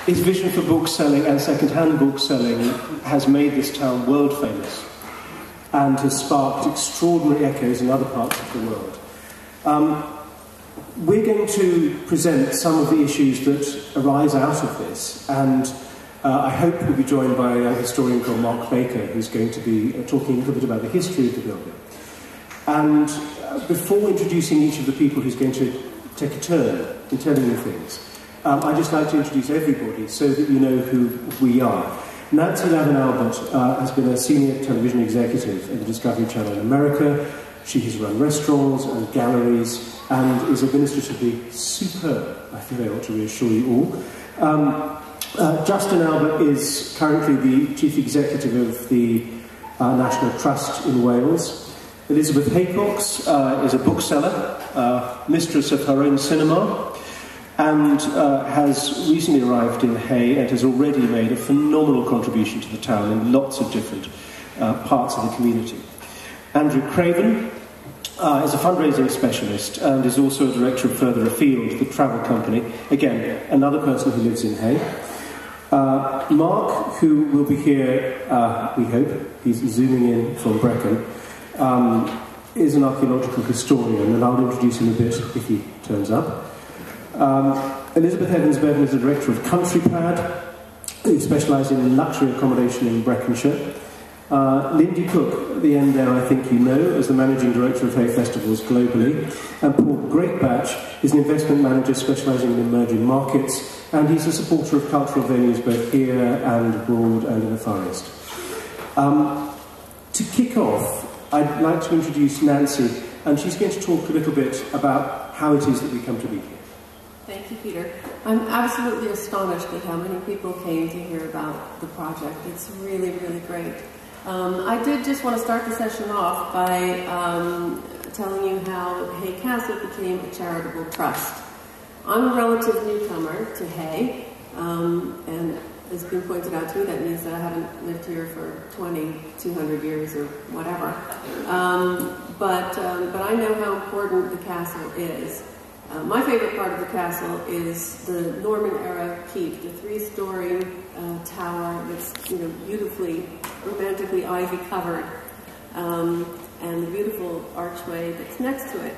His vision for bookselling and second-hand bookselling has made this town world famous and has sparked extraordinary echoes in other parts of the world. We're going to present some of the issues that arise out of this, and I hope we'll be joined by a historian called Mark Baker, who's going to be talking a little bit about the history of the building. And before introducing each of the people who's going to take a turn in telling you things, I'd just like to introduce everybody so that you know who we are. Nancy Lavin Albert has been a senior television executive in the Discovery Channel in America. She has run restaurants and galleries and is administratively superb. I think I ought to reassure you all. Justin Albert is currently the chief executive of the National Trust in Wales. Elizabeth Haycox is a bookseller, mistress of her own cinema, and has recently arrived in Hay and has already made a phenomenal contribution to the town in lots of different parts of the community. Andrew Craven is a fundraising specialist and is also a director of Further Afield, the travel company. Again, another person who lives in Hay. Mark, who will be here, we hope, he's zooming in from Brecon, is an archaeological historian, and I'll introduce him a bit if he turns up. Elizabeth Evans-Bevan is the director of Countrypad, who specialises in luxury accommodation in Breconshire. Lindy Cook, at the end there, I think you know, as the managing director of Hay Festivals globally. And Paul Greatbatch is an investment manager specialising in emerging markets, and he's a supporter of cultural venues both here and abroad and in the Far East. To kick off, I'd like to introduce Nancy, and she's going to talk a little bit about how it is that we come to be here. Thank you, Peter. I'm absolutely astonished at how many people came to hear about the project. It's really, really great. I did just want to start the session off by telling you how Hay Castle became a charitable trust. I'm a relative newcomer to Hay, and as has been pointed out to me, that means that I haven't lived here for 200 years or whatever. But I know how important the castle is. My favorite part of the castle is the Norman-era keep, the three-story tower that's beautifully, romantically ivy-covered, and the beautiful archway that's next to it.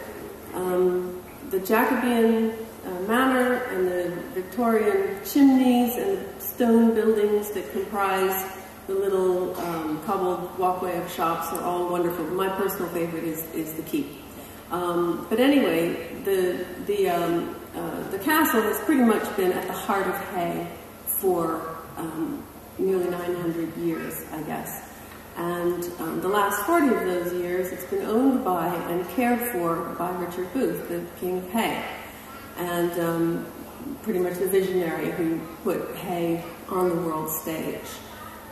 The Jacobean manor and the Victorian chimneys and the stone buildings that comprise the little cobbled walkway of shops are all wonderful. My personal favorite is the keep. But anyway, the castle has pretty much been at the heart of Hay for nearly 900 years, I guess. And the last 40 of those years, it's been owned by and cared for by Richard Booth, the King of Hay, and pretty much the visionary who put Hay on the world stage.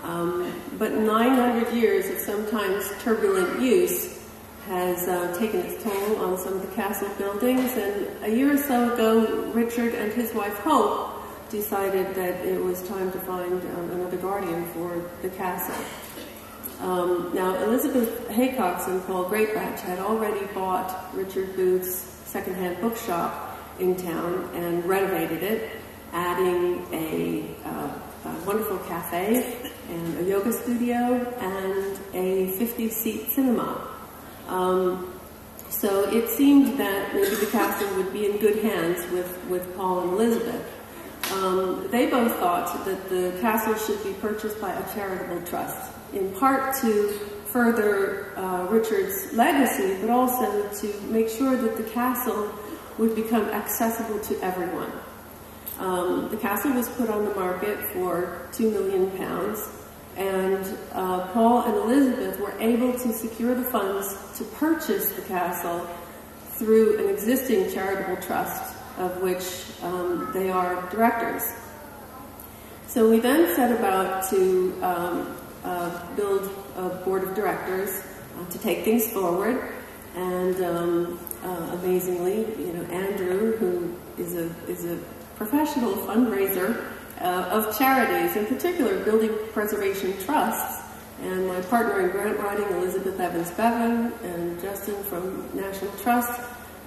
But 900 years of sometimes turbulent use has taken its toll on some of the castle buildings, and a year or so ago, Richard and his wife Hope decided that it was time to find another guardian for the castle. Now, Elizabeth Haycox and Paul Greatbatch had already bought Richard Booth's secondhand bookshop in town and renovated it, adding a wonderful cafe and a yoga studio and a 50-seat cinema. So it seemed that maybe the castle would be in good hands with Paul and Elizabeth. They both thought that the castle should be purchased by a charitable trust, in part to further Richard's legacy, but also to make sure that the castle would become accessible to everyone. The castle was put on the market for £2 million, and Paul and Elizabeth were able to secure the funds to purchase the castle through an existing charitable trust of which they are directors. So we then set about to build a board of directors to take things forward, and amazingly, Andrew, who is a professional fundraiser of charities, in particular building preservation trusts, and my partner in grant writing, Elizabeth Evans-Bevan, and Justin from National Trust,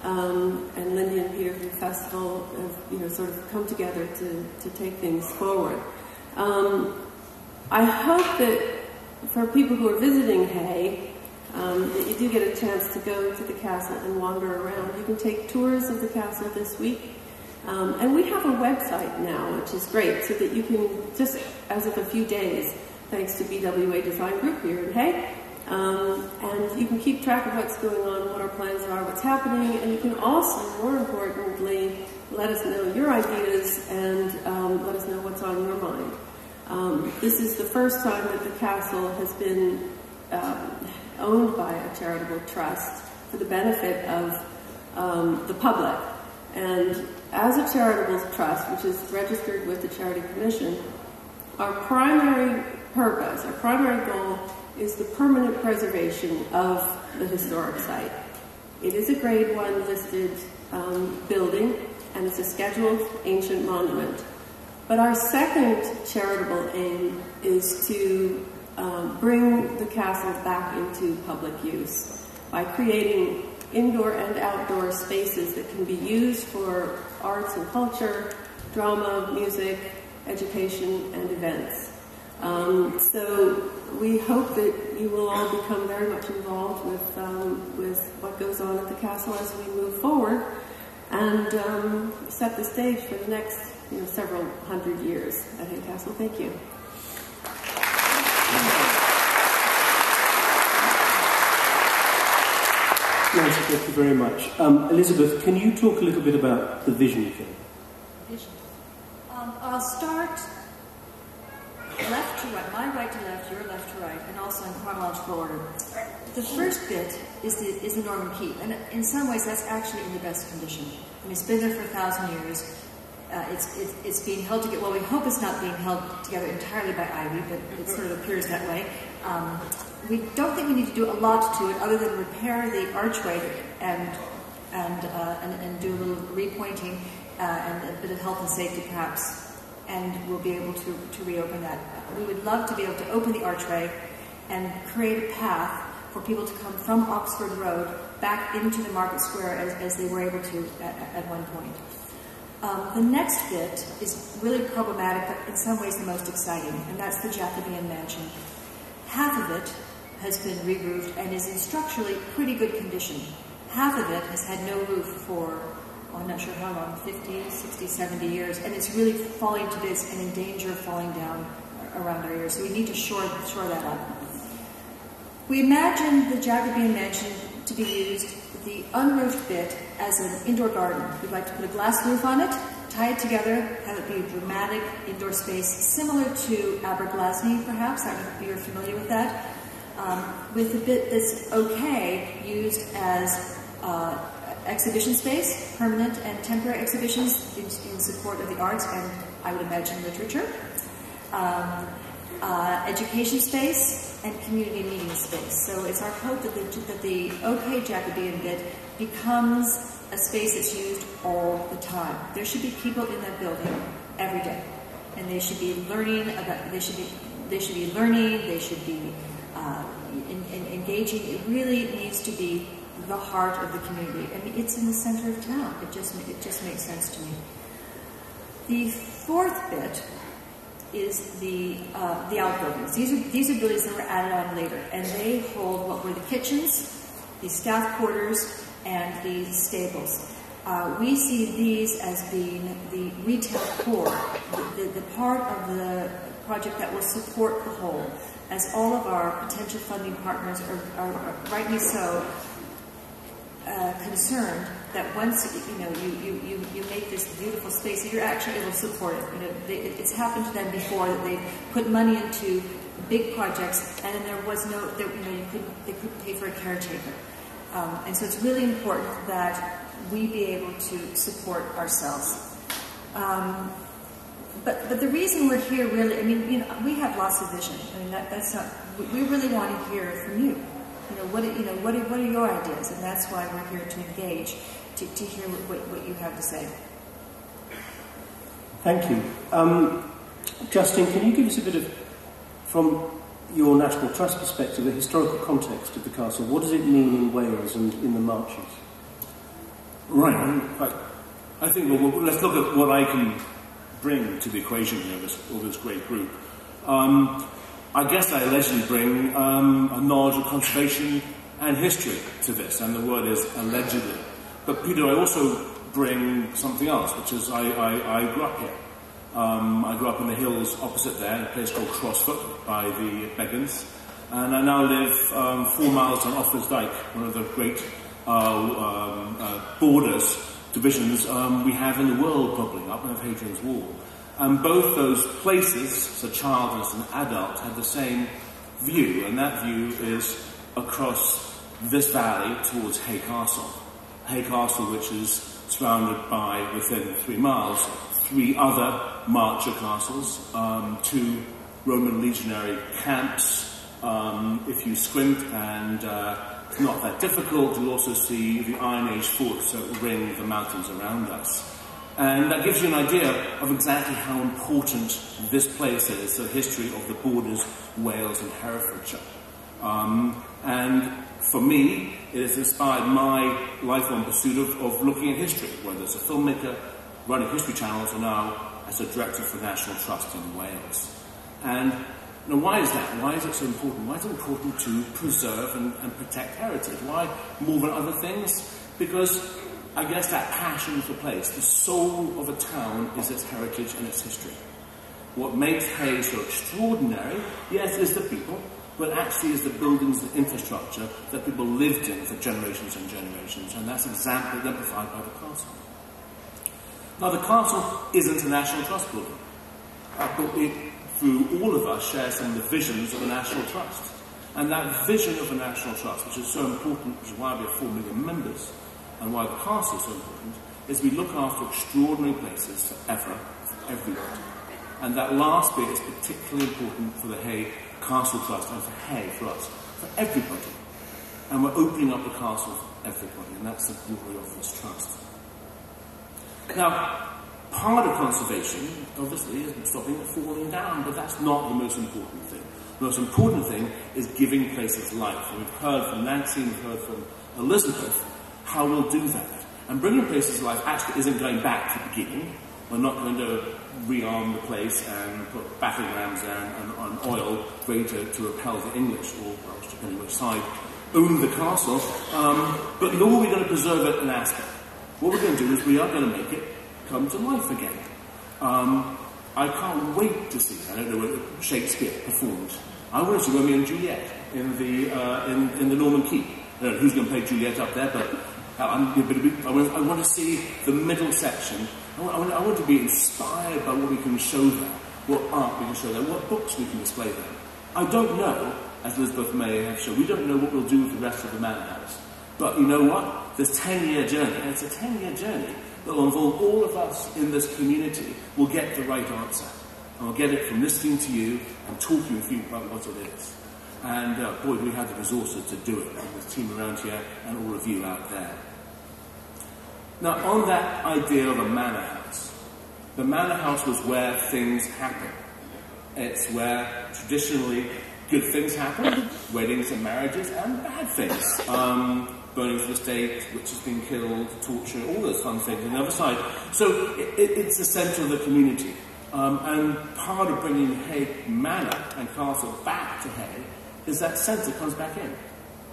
and Lindy and Peter from the festival have, sort of come together to take things forward. I hope that for people who are visiting Hay, that you do get a chance to go to the castle and wander around. You can take tours of the castle this week. And we have a website now, which is great, so that you can, just as of a few days, thanks to BWA Design Group here in Hay, and you can keep track of what's going on, what our plans are, what's happening, and you can also, more importantly, let us know your ideas and let us know what's on your mind. This is the first time that the castle has been owned by a charitable trust for the benefit of the public. And as a charitable trust, which is registered with the Charity Commission, our primary purpose, our primary goal, is the permanent preservation of the historic site. It is a Grade 1 listed building, and it's a scheduled ancient monument. But our second charitable aim is to bring the castle back into public use by creating indoor and outdoor spaces that can be used for arts and culture, drama, music, education, and events. So we hope that you will all become very much involved with what goes on at the castle as we move forward and set the stage for the next several hundred years at Hay Castle. Thank you. Nancy, thank you very much. Elizabeth, can you talk a little bit about the vision thing? Vision. I'll start left to right, my right to left, your left to right, and also in chronological order. The first bit is the Norman Keep, and in some ways that's actually in the best condition. I mean, it's been there for 1,000 years. It's being held together. Well, we hope it's not being held together entirely by ivy, but it sort of appears that way. We don't think we need to do a lot to it other than repair the archway and do a little repointing and a bit of health and safety perhaps, and we'll be able to reopen that. We would love to be able to open the archway and create a path for people to come from Oxford Road back into the Market Square as they were able to at one point. The next bit is really problematic, but in some ways the most exciting, and that's the Jacobean mansion. Half of it has been re-roofed and is in structurally pretty good condition. Half of it has had no roof for, I'm not sure how long, 50, 60, 70 years, and it's really falling to bits and in danger of falling down around our ears, so we need to shore that up. We imagine the Jacobean mansion to be used, the unroofed bit, as an indoor garden. We'd like to put a glass roof on it, tie it together, have it be a dramatic indoor space, similar to Aberglasney, perhaps. You're familiar with that. With the bit that's okay used as exhibition space, permanent and temporary exhibitions in support of the arts and, I would imagine, literature. Education space and community meeting space. So it's our hope that the OK Jacobean bit becomes a space that's used all the time. There should be people in that building every day, and they should be learning about. They should be learning. They should be engaging. It really needs to be the heart of the community. I mean, it's in the center of town. It just makes sense to me. The fourth bit is the outbuildings. These are buildings that were added on later, and they hold what were the kitchens, the staff quarters, and the stables. We see these as being the retail core, the part of the project that will support the whole, as all of our potential funding partners are rightly so concerned that once you make this beautiful space, that you're actually able to support it. It's happened to them before that they put money into big projects, and then there was no, they couldn't pay for a caretaker. And so it's really important that we be able to support ourselves. But the reason we're here really, I mean, we have lots of vision. I mean, that's not. We really want to hear from you. What are your ideas? And that's why we're here to engage, to hear what you have to say. Thank you. Justin, can you give us a bit of, from your National Trust perspective, the historical context of the castle? What does it mean in Wales and in the Marches? Right. I think, well, let's look at what I can bring to the equation here, this great group. I guess I allegedly bring a knowledge of conservation and history to this, and the word is allegedly. But Peter, I also bring something else, which is I grew up here. I grew up in the hills opposite there, in a place called Crossfoot by the Beggins, and I now live 4 miles on Offers Dyke, one of the great borders, divisions we have in the world, bubbling up of Hadrian's Wall. And both those places, so child as an adult, have the same view, and that view is across this valley towards Hay Castle. Hay Castle, which is surrounded by, within 3 miles, 3 other Marcher castles, 2 Roman legionary camps. If you squint, and it's not that difficult, you'll also see the Iron Age forts that ring the mountains around us. And that gives you an idea of exactly how important this place is, the history of the borders, Wales and Herefordshire. And for me, it has inspired my lifelong pursuit of looking at history, whether as a filmmaker, running history channels, or now as a director for National Trust in Wales. And now, why is that? Why is it so important? Why is it important to preserve and protect heritage? Why more than other things? Because I guess that passion for place, the soul of a town, is its heritage and its history. What makes Hay so extraordinary, yes, is the people, but actually is the buildings and infrastructure that people lived in for generations and generations, and that's exemplified by the castle. Now, the castle isn't a National Trust building, but it, through all of us, shares some of the visions of a National Trust. And that vision of a National Trust, which is so important, which is why we have 4 million members, and why the castle is so important, is we look after extraordinary places forever, for everybody. And that last bit is particularly important for the Hay Castle Trust, and for Hay, for us, for everybody. And we're opening up the castle for everybody, and that's the glory of this trust. Now, part of conservation, obviously, is stopping it falling down, but that's not the most important thing. The most important thing is giving places life. And we've heard from Nancy, we've heard from Elizabeth, how we'll do that. And bringing places to life actually isn't going back to the beginning. We're not going to rearm the place and put battle rams there and oil ready to repel the English, or depending which side owned the castle, but nor are we going to preserve it in aspect. What we're going to do is we are going to make it come to life again. I can't wait to see, I don't know what Shakespeare performed. I want to see Romeo and Juliet in the Norman Keep. I don't know who's going to play Juliet up there, but I want to see the middle section. I want to be inspired by what we can show there, what art we can show there, what books we can display there. I don't know, as Elizabeth may have shown, we don't know what we'll do with the rest of the Manor House. But you know what? This 10-year journey, and it's a 10-year journey that will involve all of us in this community, will get the right answer. And we'll get it from listening to you and talking with you about what it is. And boy, do we have the resources to do it, with the team around here and all of you out there. Now, on that idea of a manor house, the manor house was where things happen. It's where traditionally good things happen, weddings and marriages, and bad things. Burning for the state, witches being killed, torture, all those fun things on the other side. So it's the centre of the community. And part of bringing Hay Manor and Castle back to Hay is that centre comes back in.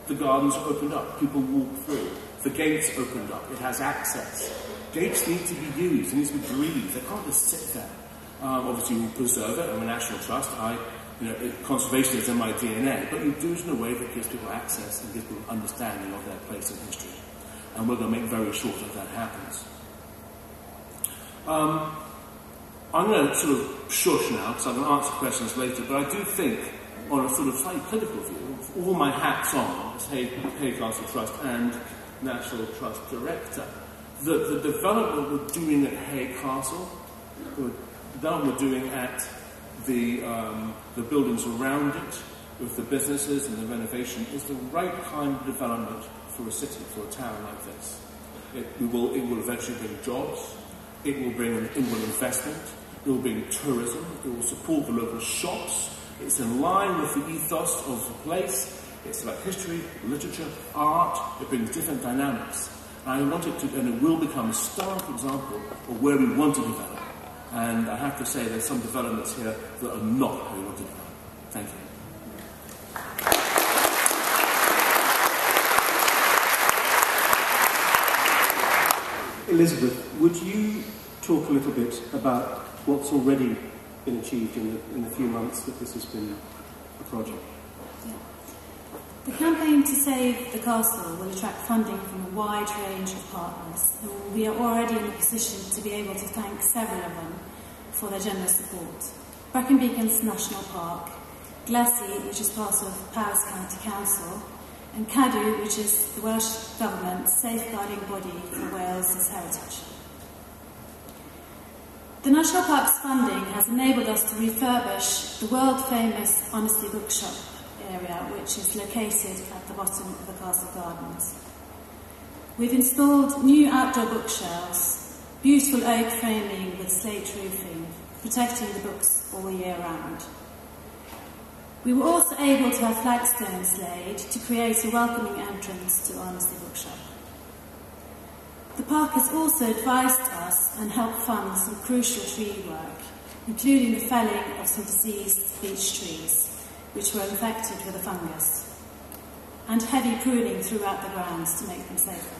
The gardens are opened up, people walk through. The gates opened up, it has access. Gates need to be used, they need to be breathed, they can't just sit there. Obviously we'll preserve it, I'm a National Trust, conservation is in my DNA, but you do it in a way that gives people access and gives people understanding of their place in history. And we're going to make very sure that happens. I'm going to sort of shush now, because I'm going to answer questions later, but I do think, on a sort of slightly political view, with all my hats on as Hay Castle Trust and National Trust Director, the development we're doing at Hay Castle, the development we're doing at the buildings around it, with the businesses and the renovation, is the right kind of development for a city, for a town like this. It will eventually bring jobs, it will bring an inward investment, it will bring tourism, it will support the local shops, it's in line with the ethos of the place, it's about history, literature, art, it brings different dynamics. I want it to, and it will become a stark example of where we want to develop. And I have to say there's some developments here that are not where we want to develop. Thank you. Elizabeth, would you talk a little bit about what's already been achieved in the few months that this has been a project? Yeah. The campaign to save the castle will attract funding from a wide range of partners, and we are already in a position to be able to thank several of them for their generous support. Brecon Beacons National Park, Glassy, which is part of Powys County Council, and Cadw, which is the Welsh Government's safeguarding body for Wales's heritage. The National Park's funding has enabled us to refurbish the world-famous Honesty Bookshop area, which is located at the bottom of the castle gardens. We've installed new outdoor bookshelves, beautiful oak framing with slate roofing, protecting the books all year round. We were also able to have flagstones laid to create a welcoming entrance to Honesty Bookshop. The park has also advised us and helped fund some crucial tree work, including the felling of some diseased beech trees, which were infected with a fungus, and heavy pruning throughout the grounds to make them safer.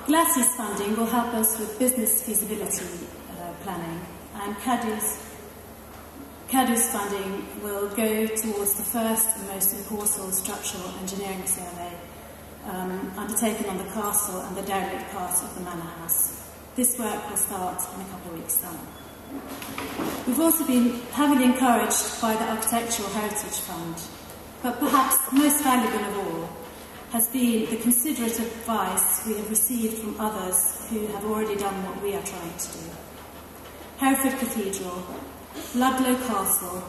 Glassy's funding will help us with business feasibility planning, and Cadw's funding will go towards the first and most important structural engineering survey undertaken on the castle and the derelict part of the manor house. This work will start in a couple of weeks' time. We've also been heavily encouraged by the Architectural Heritage Fund, but perhaps most valuable of all has been the considerate advice we have received from others who have already done what we are trying to do. Hereford Cathedral, Ludlow Castle,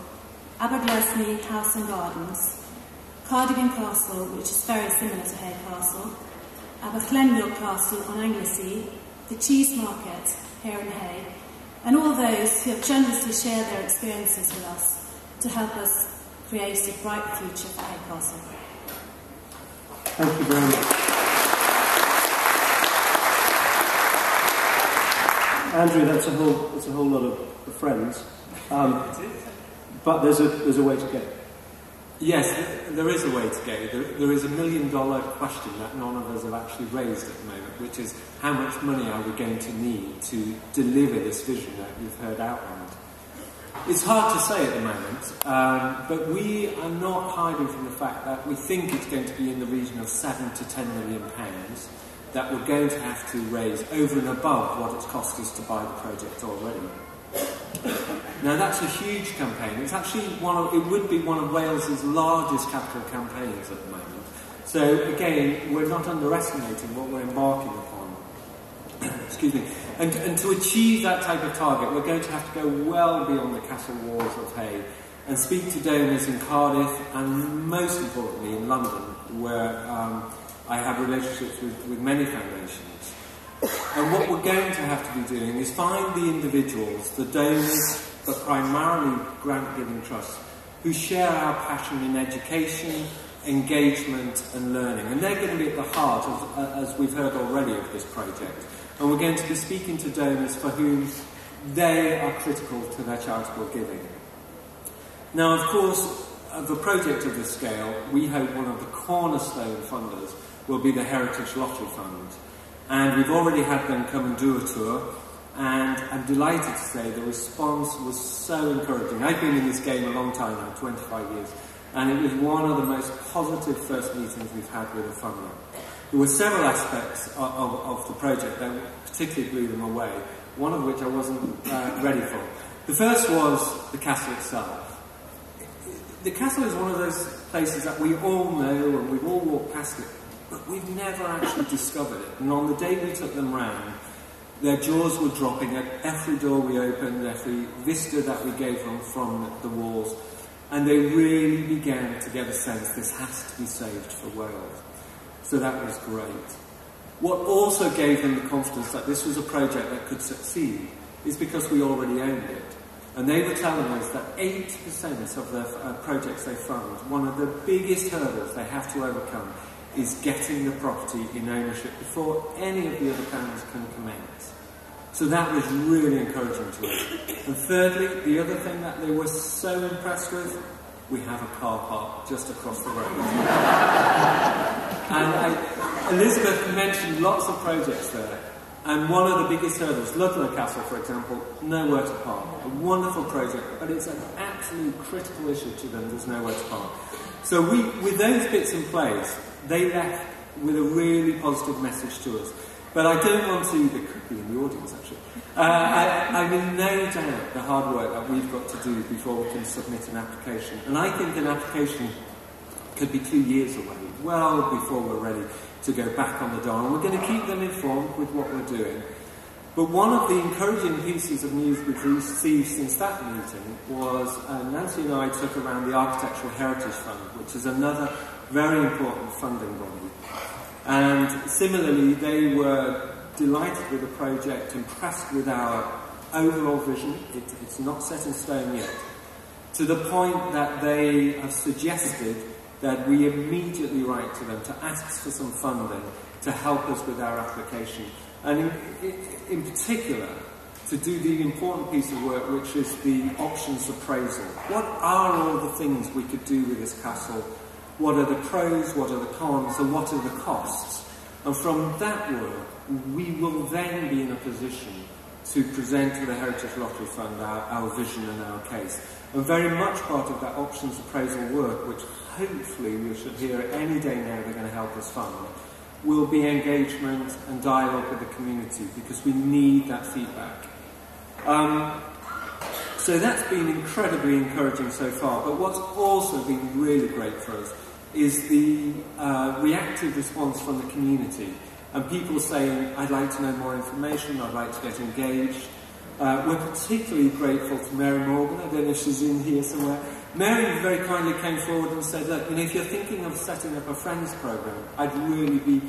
Aberglasney House and Gardens, Cardigan Castle, which is very similar to Hay Castle, Aberglenville Castle on Anglesey, the Cheese Market here in Hay, and all those who have generously shared their experiences with us to help us create a bright future for Hay Castle. Thank you very much. Andrew, that's a whole lot of friends. But there's a way to go. Yes, there is a way to go. There is $1 million question that none of us have actually raised at the moment, which is how much money are we going to need to deliver this vision that you've heard outlined? It's hard to say at the moment, but we are not hiding from the fact that we think it's going to be in the region of £7 to £10 million that we're going to have to raise over and above what it's cost us to buy the project already. Now that's a huge campaign. It's actually it would be one of Wales's largest capital campaigns at the moment. So again, we're not underestimating what we're embarking upon. Excuse me. And to achieve that type of target, we're going to have to go well beyond the castle walls of Hay and speak to donors in Cardiff and most importantly in London, where I have relationships with many foundations. And what we're going to have to be doing is find the individuals, the donors, but primarily grant-giving trusts, who share our passion in education, engagement and learning. And they're going to be at the heart, as we've heard already, of this project. And we're going to be speaking to donors for whom they are critical to their charitable giving. Now, of course, of a project of this scale, we hope one of the cornerstone funders will be the Heritage Lottery Fund. And we've already had them come and do a tour, and I'm delighted to say the response was so encouraging. I've been in this game a long time now, 25 years, and it was one of the most positive first meetings we've had with a funder. There were several aspects of the project that particularly blew them away, one of which I wasn't ready for. The first was the castle itself. The castle is one of those places that we all know and we've all walked past it, but we've never actually discovered it. And on the day we took them round, their jaws were dropping at every door we opened, every vista that we gave them from the walls, and they really began to get a sense this has to be saved for Wales. So that was great. What also gave them the confidence that this was a project that could succeed is because we already owned it. And they were telling us that 80% of the projects they fund, one of the biggest hurdles they have to overcome is getting the property in ownership before any of the other plans can commence. So that was really encouraging to us. And thirdly, the other thing that they were so impressed with, we have a car park just across the road. And Elizabeth mentioned lots of projects there. And one of the biggest hurdles, Ludlow Castle, for example, nowhere to park. A wonderful project, but it's an absolute critical issue to them, there's nowhere to park. So with those bits in place, they left with a really positive message to us. But I don't want to, they could be in the audience actually, I'm in no doubt the hard work that we've got to do before we can submit an application. And I think an application could be 2 years away, well before we're ready to go back on the dial. And we're going to keep them informed with what we're doing. But one of the encouraging pieces of news we've received since that meeting was Nancy and I took around the Architectural Heritage Fund, which is another very important funding body. And similarly, they were delighted with the project, impressed with our overall vision. It's not set in stone yet, to the point that they have suggested that we immediately write to them to ask for some funding to help us with our application. And in particular, to do the important piece of work, which is the options appraisal. What are all the things we could do with this castle? What are the pros, what are the cons, and what are the costs? And from that work, we will then be in a position to present to the Heritage Lottery Fund our vision and our case. And very much part of that options appraisal work, which hopefully we should hear any day now they're going to help us fund, will be engagement and dialogue with the community, because we need that feedback. So that's been incredibly encouraging so far, but what's also been really great for us is the reactive response from the community, and people saying, I'd like to know more information, I'd like to get engaged. We're particularly grateful to Mary Morgan. I don't know if she's in here somewhere. Mary very kindly came forward and said, look, if you're thinking of setting up a Friends programme, I'd really be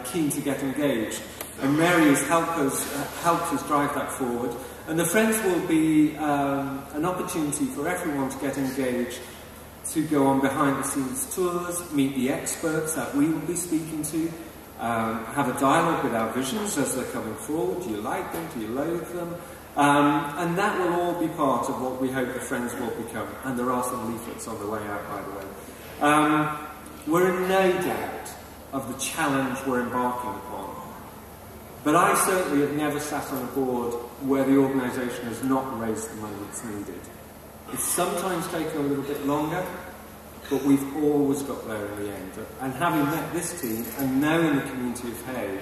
keen to get engaged. And Mary has helped us drive that forward. And the Friends will be an opportunity for everyone to get engaged, to go on behind-the-scenes tours, meet the experts that we will be speaking to, have a dialogue with our visions as they're coming forward. Do you like them? Do you loathe them? And that will all be part of what we hope the Friends will become. And there are some leaflets on the way out, by the way. We're in no doubt of the challenge we're embarking upon. But I certainly have never sat on a board where the organisation has not raised the money that's needed. It's sometimes taken a little bit longer, but we've always got there in the end. And having met this team and knowing the community of Hay,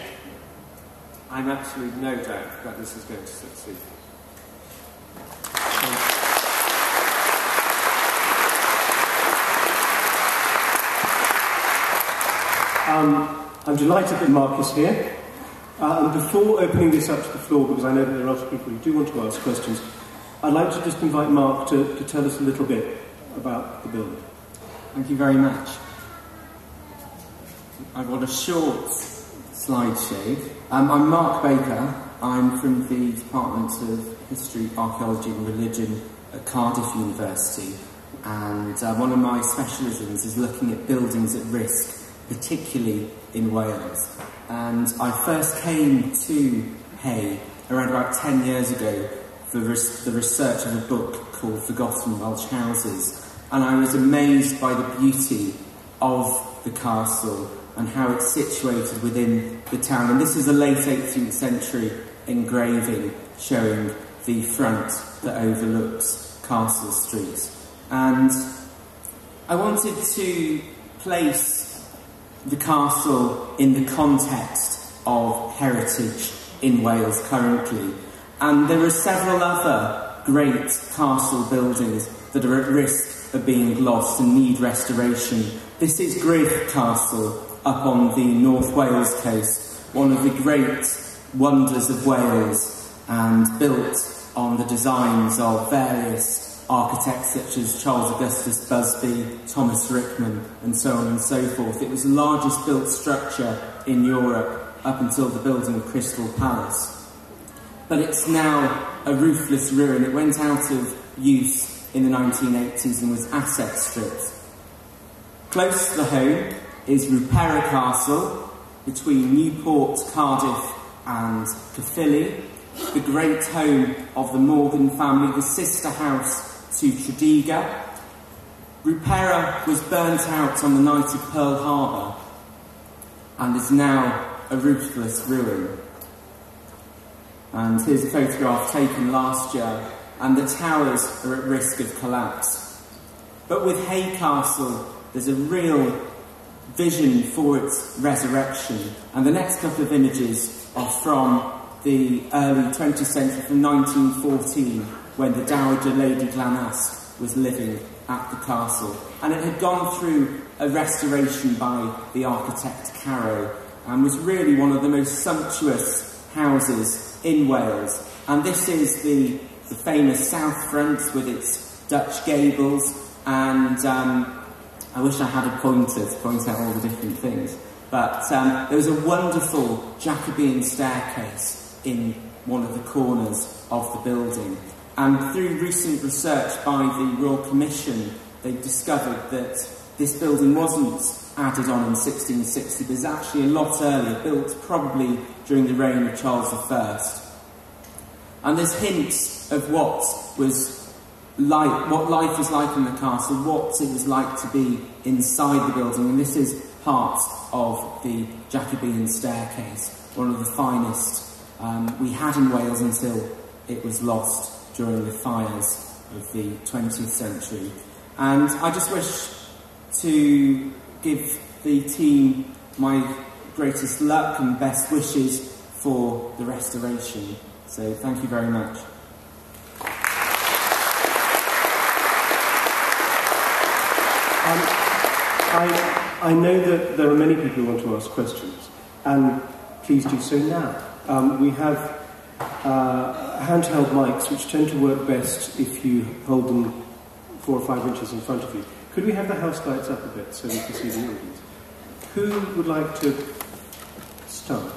I'm absolutely no doubt that this is going to succeed. I'm delighted that Mark is here. And before opening this up to the floor, because I know that there are a lot of people who do want to ask questions, I'd like to just invite Mark to tell us a little bit about the building. Thank you very much. I've got a short slideshow. I'm Mark Baker. I'm from the Department of History, Archaeology and Religion at Cardiff University. And one of my specialisms is looking at buildings at risk, particularly in Wales. And I first came to Hay around about 10 years ago for the research of a book called Forgotten Welsh Houses. And I was amazed by the beauty of the castle and how it's situated within the town. And this is a late 18th century engraving showing the front that overlooks Castle Street. And I wanted to place the castle in the context of heritage in Wales currently. And there are several other great castle buildings that are at risk of being lost and need restoration. This is Gryth Castle up on the North Wales coast, one of the great wonders of Wales, and built on the designs of various architects such as Charles Augustus Busby, Thomas Rickman, and so on and so forth. It was the largest built structure in Europe up until the building of Crystal Palace. But it's now a roofless ruin. It went out of use in the 1980s and was asset stripped. Close to the home is Rupera Castle, between Newport, Cardiff and Caerphilly, the great home of the Morgan family, the sister house to Tredegar. Rupera was burnt out on the night of Pearl Harbor and is now a roofless ruin. And here's a photograph taken last year, and the towers are at risk of collapse. But with Hay Castle, there's a real vision for its resurrection, and the next couple of images are from the early 20th century, from 1914, when the Dowager Lady Glanasque was living at the castle, and it had gone through a restoration by the architect Caro, and was really one of the most sumptuous houses in Wales. And this is the famous south front with its Dutch gables, and I wish I had a pointer to point out all the different things, but there was a wonderful Jacobean staircase in one of the corners of the building. And through recent research by the Royal Commission, they discovered that this building wasn't added on in 1660, but is actually a lot earlier, built probably during the reign of Charles I. And there's hints of what was like, what life was like in the castle, what it was like to be inside the building, and this is part of the Jacobean staircase, one of the finest we had in Wales until it was lost during the fires of the 20th century. And I just wish to give the team my greatest luck and best wishes for the restoration. So thank you very much. I know that there are many people who want to ask questions, and please do so now. We have handheld mics which tend to work best if you hold them 4 or 5 inches in front of you. Could we have the house lights up a bit so we can see the audience? Who would like to start?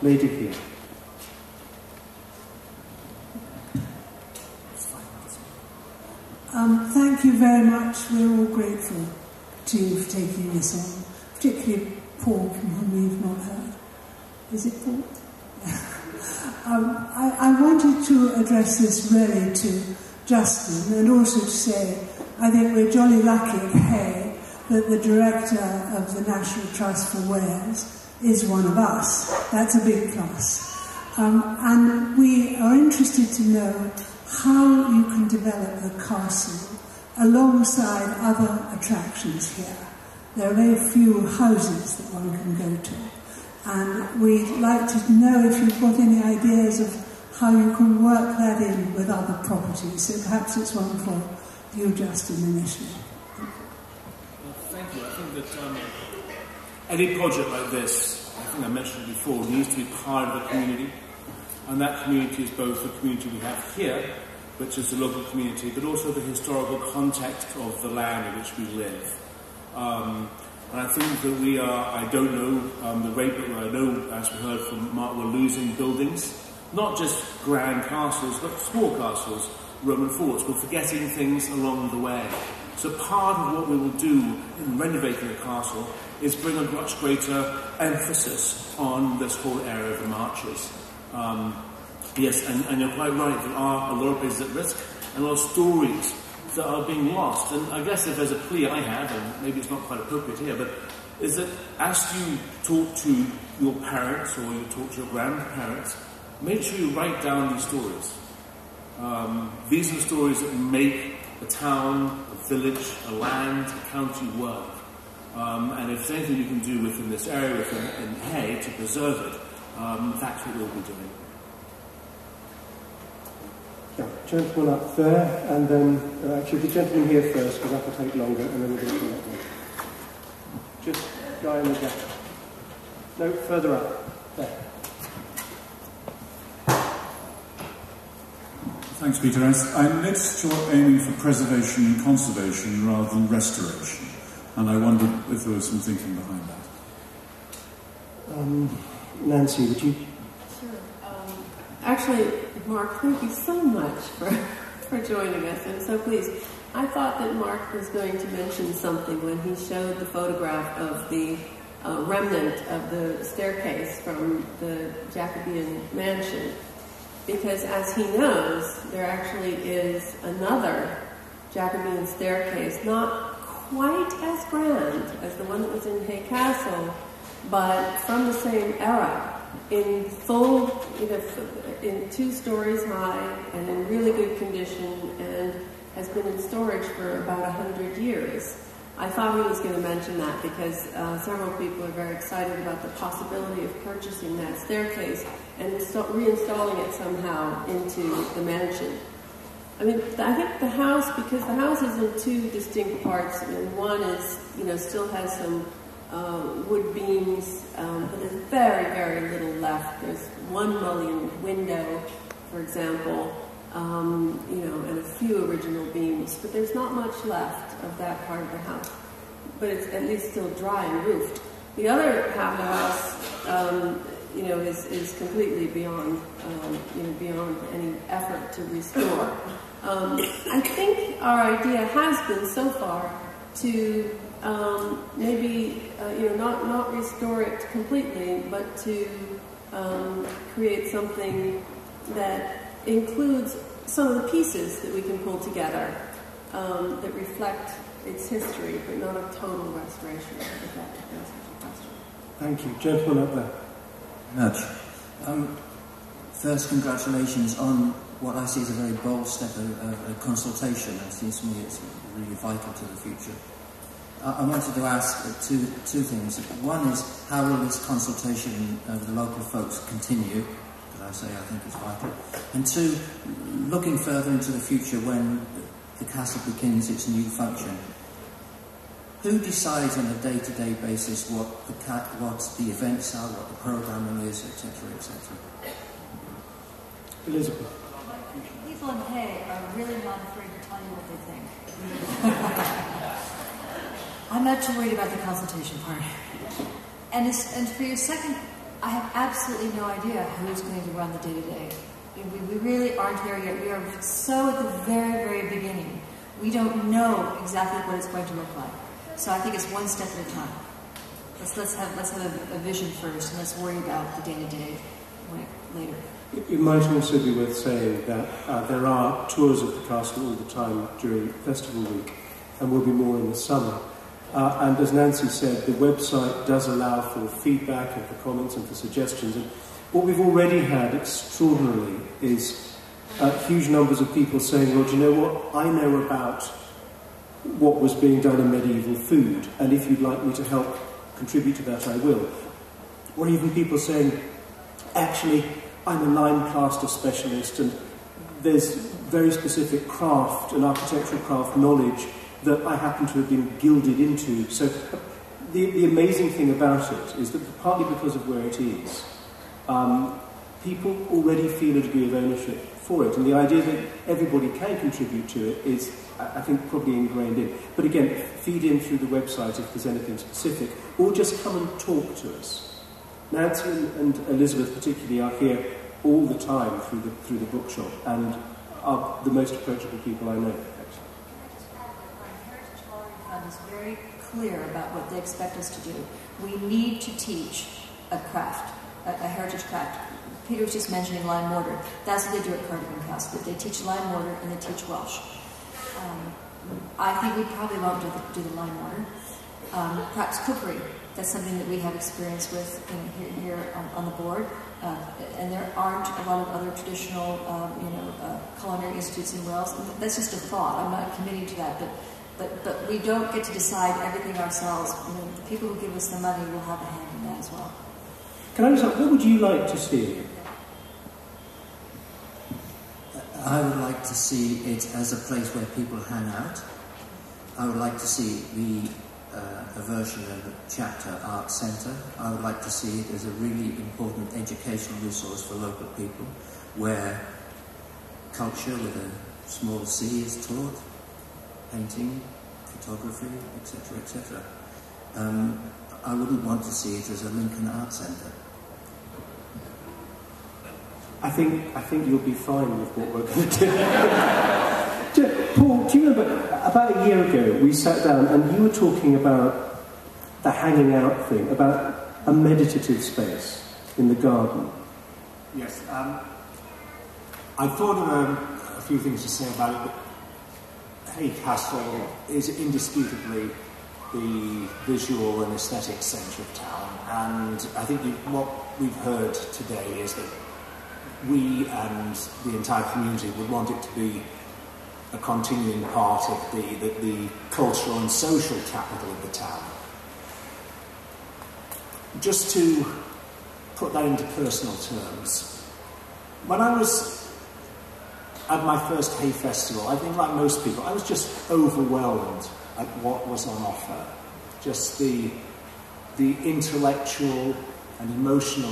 Lady here. Thank you very much. We're all grateful to you for taking this on, particularly Paul, from whom we've not heard. Is it Paul? I wanted to address this really to Justin, and also to say I think we're jolly lucky at Hay that the director of the National Trust for Wales is one of us. That's a big plus. And we are interested to know how you can develop the castle alongside other attractions here. There are very few houses that one can go to, and we'd like to know if you've got any ideas of how you can work that in with other properties. So perhaps it's one for you, Justin, initially. Thank you. I think that any project like this, I think I mentioned it before, needs to be part of the community. And that community is both the community we have here, which is the local community, but also the historical context of the land in which we live. And I think that we are, I don't know the rate, but I know, as we heard from Mark, we're losing buildings. Not just grand castles, but small castles, Roman forts. We're forgetting things along the way. So part of what we will do in renovating the castle is bring a much greater emphasis on this whole area of the marches. Yes, and you're quite right, there are a lot of places at risk, and a lot of stories that are being lost. And I guess if there's a plea I have, and maybe it's not quite appropriate here, but is that as you talk to your parents or you talk to your grandparents, make sure you write down these stories. These are the stories that make a town, a village, a land, a county work. And if there's anything you can do within this area, in Hay, to preserve it, that's what we'll be doing. Yeah, gentleman up there, and then actually the gentleman here first, because that will take longer, and then we'll go to that one. Just guy in the gap. No, further up. There. Thanks, Peter. I noticed you're aiming for preservation and conservation rather than restoration, and I wondered if there was some thinking behind that. Nancy, would you? Sure. Actually, Mark, thank you so much for joining us. I'm so pleased. I thought that Mark was going to mention something when he showed the photograph of the remnant of the staircase from the Jacobean mansion, because as he knows, there actually is another Jacobean staircase, not quite as grand as the one that was in Hay Castle, but from the same era, in full, in 2 stories high and in really good condition, and has been in storage for about 100 years. I thought he was going to mention that because several people are very excited about the possibility of purchasing that staircase and reinstalling it somehow into the mansion. I mean, I think the house, because the house is in 2 distinct parts, and one is, still has some wood beams, but there's very, very little left. There's 1 mullioned window, for example, and a few original beams, but there's not much left of that part of the house. But it's at least still dry and roofed. The other half of the house, is completely beyond, beyond any effort to restore. I think our idea has been so far to maybe, not restore it completely, but to create something that includes some of the pieces that we can pull together that reflect its history, but not a total restoration, if that answers your question. Thank you. Gentleman up there. Much. First, congratulations on what I see as a very bold step of consultation. It seems to me it's really vital to the future. I wanted to ask two things. One is, how will this consultation of the local folks continue? Because I think it's vital. And 2, looking further into the future when the castle begins its new function, who decides on a day-to-day basis what the events are, what the programming is, etc., etc.? Elizabeth. People in Hay are really not afraid to tell you what they think. I'm not too worried about the consultation part. And for your second, I have absolutely no idea who's going to run the day-to-day. We really aren't there yet. We are so at the very, very beginning. We don't know exactly what it's going to look like. So I think it's one step at a time. Let's have a vision first, and let's worry about the day-to-day later. It might also be worth saying that there are tours of the castle all the time during festival week, and will be more in the summer. And as Nancy said, the website does allow for feedback and for comments and for suggestions. And what we've already had extraordinarily is huge numbers of people saying, well, do you know what? I know about what was being done in medieval food, and if you'd like me to help contribute to that, I will. Or even people saying, actually, I'm a lime plaster specialist, and there's very specific craft and architectural craft knowledge that I happen to have been gilded into. So the amazing thing about it is that partly because of where it is, people already feel a degree of ownership for it, and the idea that everybody can contribute to it is, I think, probably ingrained in. But again, feed in through the website if there's anything specific, or just come and talk to us. Nancy and Elizabeth particularly are here all the time through the bookshop, and are the most approachable people I know. Is very clear about what they expect us to do. We need to teach a craft, a heritage craft. Peter was just mentioning lime mortar. That's what they do at Cardigan Castle. They teach lime mortar and they teach Welsh. I think we probably won't do the lime mortar. Perhaps cookery. That's something that we have experience with here on the board. And there aren't a lot of other traditional, culinary institutes in Wales. That's just a thought. I'm not committing to that, but we don't get to decide everything ourselves. The people who give us the money will have a hand in that as well. Can I just ask, what would you like to see? I would like to see it as a place where people hang out. I would like to see a version of a chapter art centre. I would like to see it as a really important educational resource for local people, where culture with a small c is taught. Painting, photography, etc., etc. I wouldn't want to see it as a Lincoln Art Centre. I think you'll be fine with what we're going to do. Paul, do you remember, about a year ago, we sat down and you were talking about the hanging out thing, about a meditative space in the garden. Yes. I thought of a few things to say about it, but Hay Castle is indisputably the visual and aesthetic centre of town, and I think what we've heard today is that we and the entire community would want it to be a continuing part of the cultural and social capital of the town. Just to put that into personal terms, when I was at my first Hay Festival, I think like most people, I was just overwhelmed at what was on offer. Just the intellectual and emotional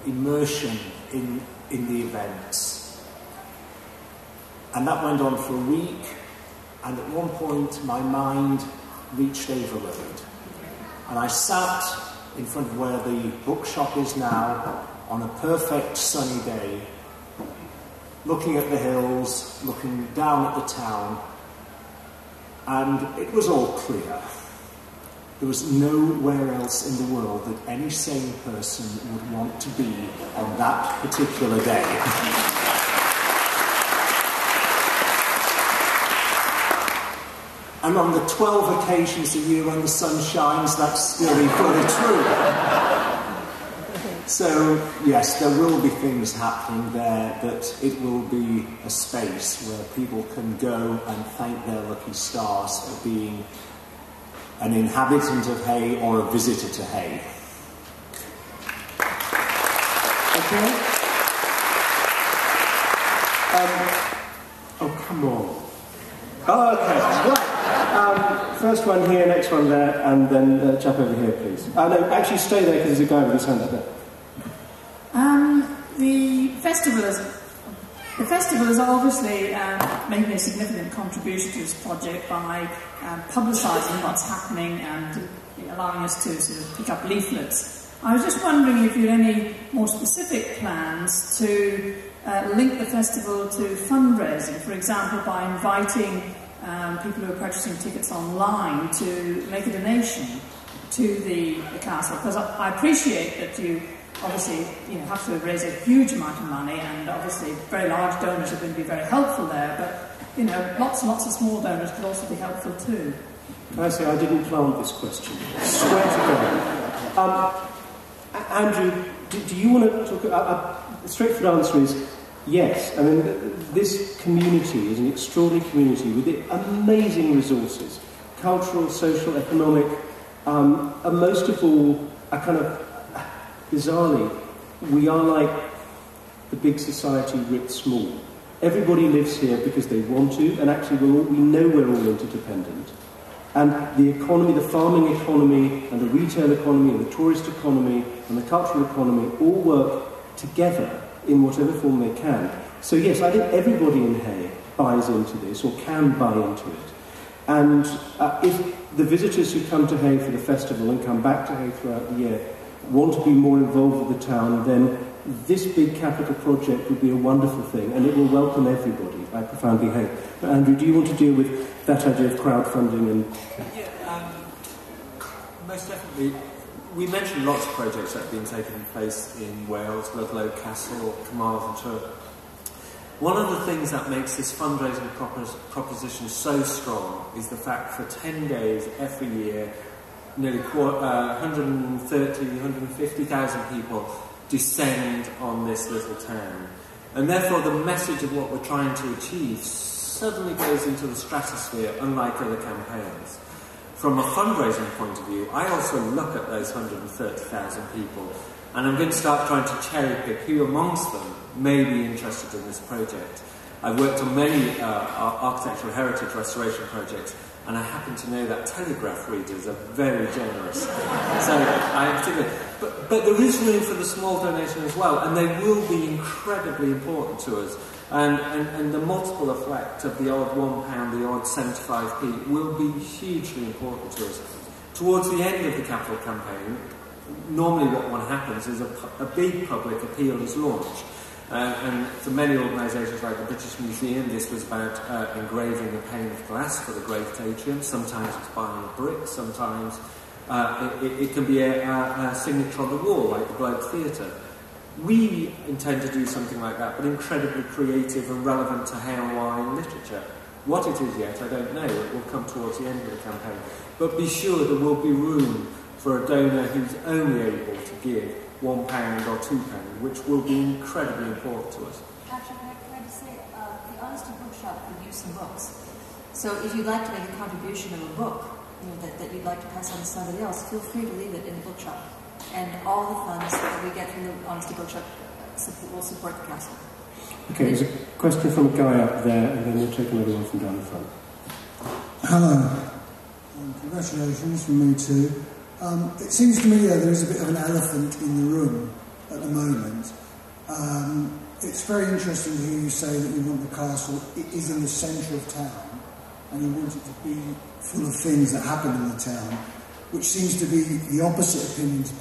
immersion in the events. And that went on for a week, and at one point my mind reached overload. And I sat in front of where the bookshop is now on a perfect sunny day, looking at the hills, looking down at the town, and it was all clear. There was nowhere else in the world that any sane person would want to be on that particular day. And on the 12 occasions a year when the sun shines, that's still equally true. So, yes, there will be things happening there, that it will be a space where people can go and thank their lucky stars for being an inhabitant of Hay or a visitor to Hay. Okay? Oh, come on. Oh, okay, right. First one here, next one there, and then chap over here, please. No, actually stay there because there's a guy with his hand up there. The festival is obviously making a significant contribution to this project by publicising what's happening and allowing us to sort of pick up leaflets. I was just wondering if you had any more specific plans to link the festival to fundraising, for example, by inviting people who are purchasing tickets online to make a donation to the castle, because I appreciate that you obviously have to raise a huge amount of money, and obviously very large donors are going to be very helpful there, but lots and lots of small donors could also be helpful too. Can I say I didn't plant this question? I swear to God. Andrew, do you want to talk? The straightforward answer is yes. I mean, this community is an extraordinary community with amazing resources, cultural, social, economic, and most of all, a kind of bizarrely, we are like the big society writ small. Everybody lives here because they want to, and actually we know we're all interdependent. And the economy, the farming economy, and the retail economy, and the tourist economy, and the cultural economy all work together in whatever form they can. So yes, I think everybody in Hay buys into this, or can buy into it. And if the visitors who come to Hay for the festival and come back to Hay throughout the year want to be more involved with the town, then this big capital project would be a wonderful thing, and it will welcome everybody, I profoundly hope. But Andrew, do you want to deal with that idea of crowdfunding? And yeah, most definitely. We mentioned lots of projects that have been taking place in Wales, Ludlow Castle, Carmarthenshire. One of the things that makes this fundraising proposition so strong is the fact for 10 days every year, nearly 130,000, 150,000 people descend on this little town. And therefore the message of what we're trying to achieve suddenly goes into the stratosphere, unlike other campaigns. From a fundraising point of view, I also look at those 130,000 people, and I'm going to start trying to cherry pick who amongst them may be interested in this project. I've worked on many architectural heritage restoration projects, and I happen to know that Telegraph readers are very generous. So I particularly, but there is room for the small donation as well, and they will be incredibly important to us. And the multiple effect of the odd £1, the odd 75p will be hugely important to us. Towards the end of the capital campaign, normally what happens is a big public appeal is launched. And for many organisations like the British Museum, this was about engraving a pane of glass for the Great Atrium. Sometimes it's buying a brick, sometimes it can be a signature on the wall, like the Globe Theatre. We intend to do something like that, but incredibly creative and relevant to Hay and Wine literature. What it is yet, I don't know. It will come towards the end of the campaign. But be sure there will be room for a donor who's only able to give £1 or £2, which will be incredibly important to us. Patrick, can I just say, the Honesty Bookshop could use some books. So if you'd like to make a contribution of a book, that you'd like to pass on to somebody else, feel free to leave it in the bookshop. And all the funds that we get from the Honesty Bookshop will support the castle. Okay, there's a question from a guy up there, and then we'll take another one from down the front. Hello. Congratulations from me too. It seems to me there is a bit of an elephant in the room at the moment. It's very interesting to hear you say that you want the castle, it is in the centre of town, and you want it to be full of things that happen in the town, which seems to be the opposite opinion to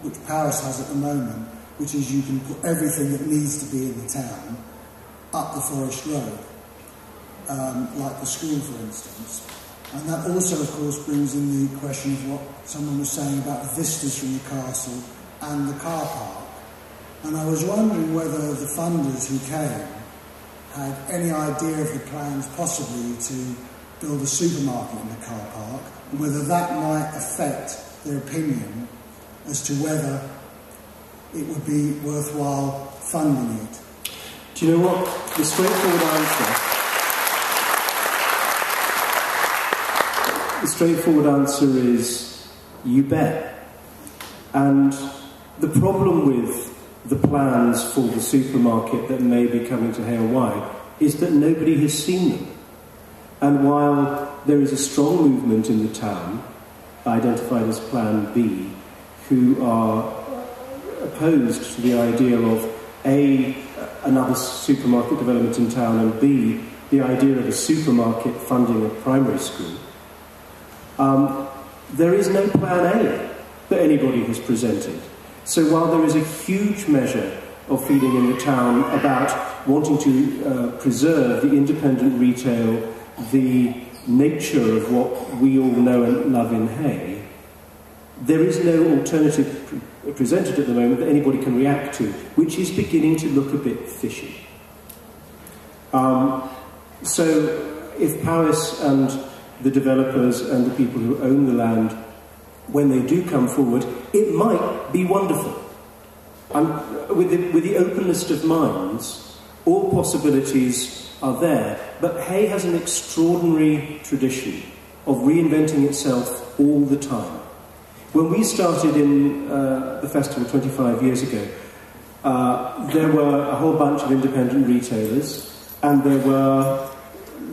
which Paris has at the moment, which is you can put everything that needs to be in the town up the Forest Road, like the school, for instance. And that also, of course, brings in the question of what someone was saying about the vistas from the castle and the car park. And I was wondering whether the funders who came had any idea of the plans possibly to build a supermarket in the car park, and whether that might affect their opinion as to whether it would be worthwhile funding it. Do you know what? The straightforward answer is, you bet. And the problem with the plans for the supermarket that may be coming to Hay and Wye is that nobody has seen them. And while there is a strong movement in the town, identified as Plan B, who are opposed to the idea of A, another supermarket development in town, and B, the idea of a supermarket funding a primary school, there is no Plan A that anybody has presented. So while there is a huge measure of feeling in the town about wanting to preserve the independent retail, the nature of what we all know and love in Hay, there is no alternative presented at the moment that anybody can react to, which is beginning to look a bit fishy. So if Paris and the developers and the people who own the land, when they do come forward, it might be wonderful. With the openest of minds, all possibilities are there, but Hay has an extraordinary tradition of reinventing itself all the time. When we started in the festival 25 years ago, there were a whole bunch of independent retailers, and there were,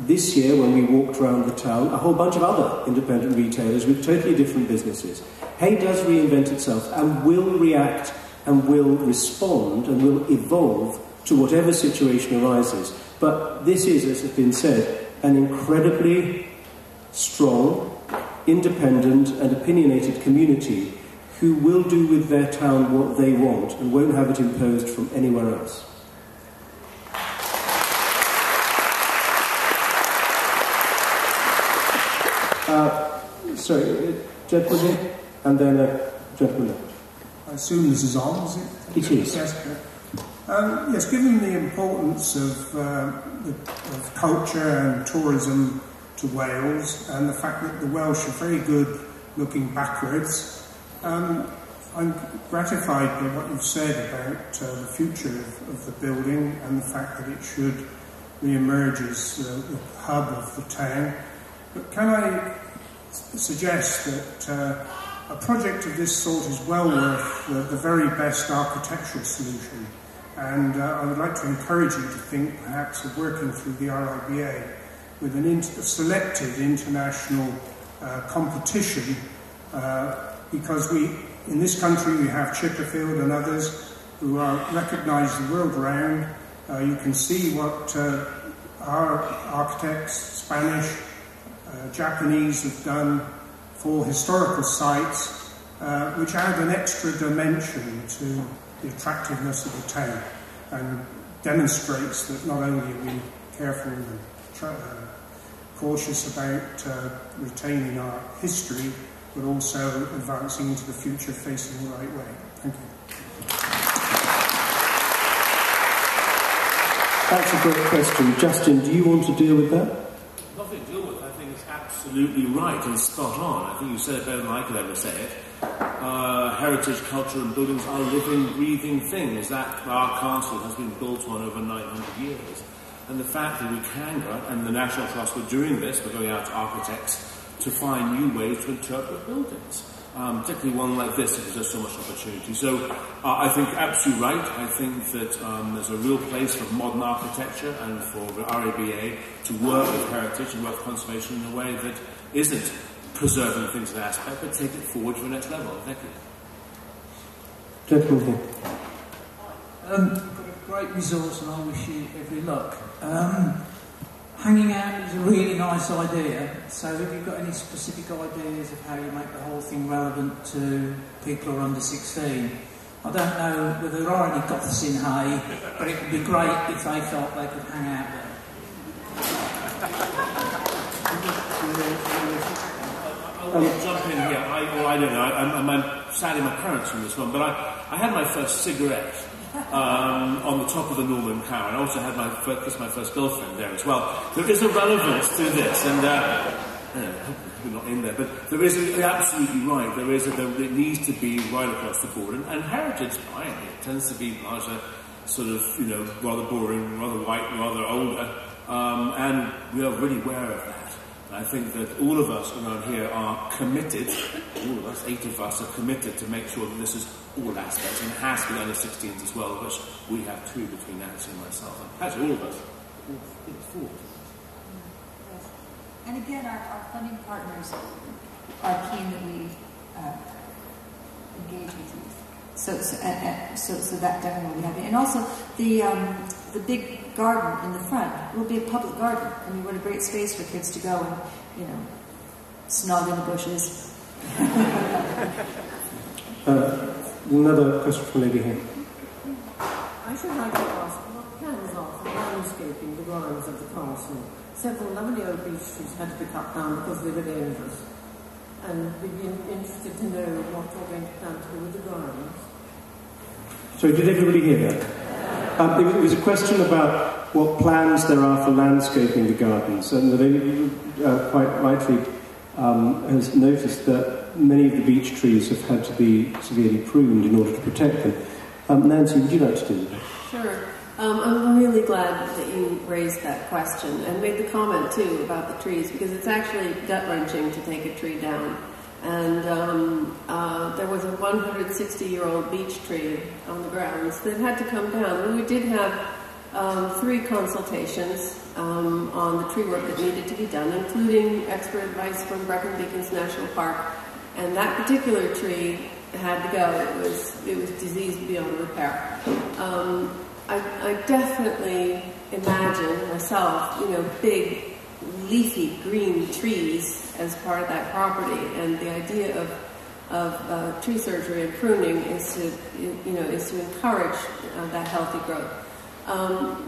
this year when we walked around the town, a whole bunch of other independent retailers with totally different businesses. Hay does reinvent itself and will react and will respond and will evolve to whatever situation arises. But this is, as has been said, an incredibly strong, independent and opinionated community who will do with their town what they want and won't have it imposed from anywhere else. Sorry, gentleman here, and then a gentleman left. I assume this is on, is it? It is. Yes, yes, given the importance of culture and tourism to Wales, and the fact that the Welsh are very good looking backwards, I'm gratified by what you've said about the future of the building and the fact that it should re-emerge as the hub of the town. But can I suggest that a project of this sort is well worth the very best architectural solution, and I would like to encourage you to think perhaps of working through the RIBA with a selected international competition, because in this country we have Chipperfield and others who are recognised the world around. You can see what our architects, Spanish, Japanese, have done for historical sites, which add an extra dimension to the attractiveness of the town. and demonstrates that not only are we careful and cautious about retaining our history, but also advancing into the future facing the right way. Thank you. That's a great question. Justin, do you want to deal with that? Nothing to deal with. I think it's absolutely right and spot on. I think you said it better than I could ever say it. Heritage, culture and buildings are living, breathing things that our castle has been built on over 900 years. And the fact that we can go out, and the National Trust, we're doing this, we're going out to architects to find new ways to interpret buildings. Particularly one like this, because there's so much opportunity. So I think absolutely right. I think that there's a real place for modern architecture and for the RABA to work with heritage and work with conservation in a way that isn't preserving things in an aspect, but take it forward to the next level. Thank you. Gentlemen here. You've got a great resource and I wish you every luck. Hanging out is a really nice idea, so have you got any specific ideas of how you make the whole thing relevant to people who are under 16? I don't know whether there are any goths in Hay, but it would be great if they felt they could hang out there. I'll jump in here. I don't know. I'm sadly my parents from this one, but I had my first cigarette on the top of the Norman Tower, and I also had my first girlfriend there as well. There is a relevance to this, and we're not in there, but there is you're absolutely right. It needs to be right across the board, and heritage, it tends to be larger, sort of, rather boring, rather white, rather older, and we are really aware of that. I think that all of us around here are committed, all of us, 8 of us, are committed to make sure that this is all aspects, and it has to be under 16s as well, which we have 2 between Nancy and myself, and actually all of us, 4. Yes. And again, our funding partners are keen that we engage with youth. So that definitely will be happening. And also, the big garden in the front will be a public garden. I mean, what a great space for kids to go and, snog in the bushes. Another question from Lady here. I should like to ask what plans are for landscaping the grounds of the castle. Several lovely oak beech trees had to be cut down because they were dangerous. And we'd be interested to know what you're going to plan to do with the grounds. So did everybody hear that? It was a question about what plans there are for landscaping the gardens, and the lady quite rightly has noticed that many of the beech trees have had to be severely pruned in order to protect them. Nancy, would you like to do that? Sure. I'm really glad that you raised that question and made the comment too about the trees, because it's actually gut-wrenching to take a tree down. And there was a 160-year-old beech tree on the grounds that had to come down. And we did have 3 consultations on the tree work that needed to be done, including expert advice from Brecon Beacons National Park. And that particular tree had to go. It was diseased beyond repair. I definitely imagine myself, big leafy green trees as part of that property, and the idea of tree surgery and pruning is to encourage that healthy growth.